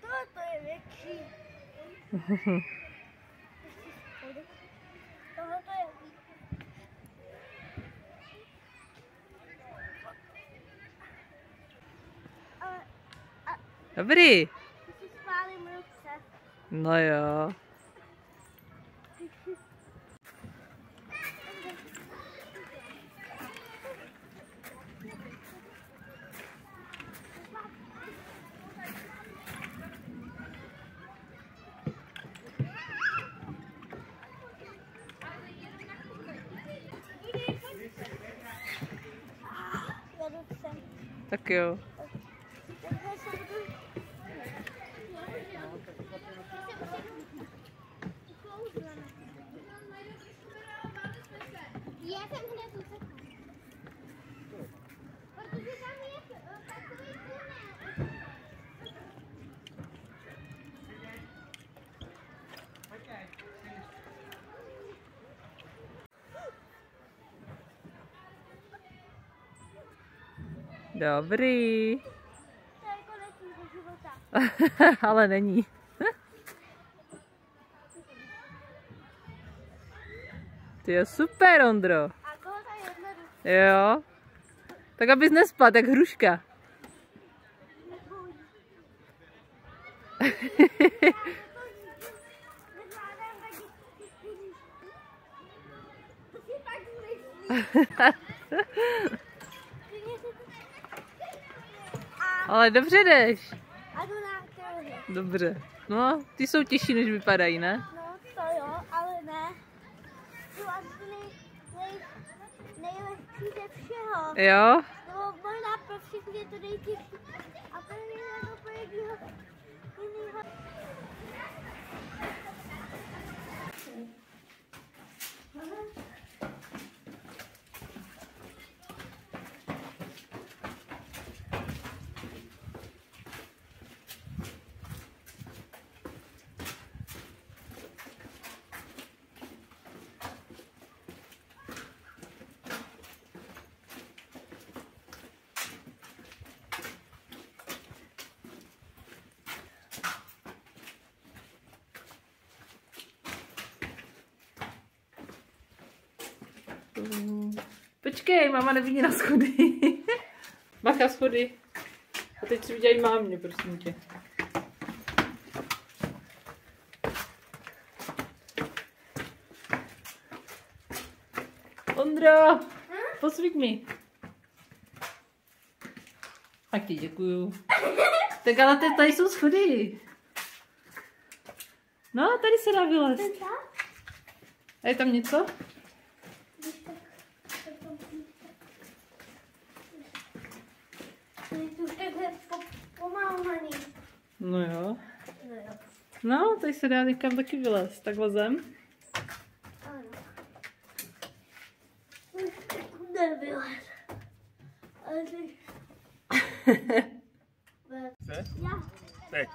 Toto je větší. Tohle je Dobrý. si spálím ruce. No jo. Tak jo. Já jsem hned utekla. Protože tam je takový tunel. Dobrý. To je konec mého života. Ale není. Ty je super, Ondro. A koho tady odledu? Jo. Tak abys nespal, jak hruška. Ale dobře jdeš. A jdu na teorie. Dobře. No, ty jsou těžší, než vypadají, ne? No to jo, ale ne. Jdu asi nejlehčí ze všeho. Jo? No možná pro všechny je to nejtěžší. A pro jiného, pro jedního, jinýho. Počkej, máma nevidí na schody. Bacha, schody. A teď si udělají mámě, prosím tě. Ondro, posvíť mi. Tak ti děkuju. Tak ale tady jsou schody. No, tady se dá vylézt. A je tam něco? No jo. No, tady se dá někam taky vylézt. Takhle zem. Ano. Nevylézt. Ale ty... Chce? Já. Teď.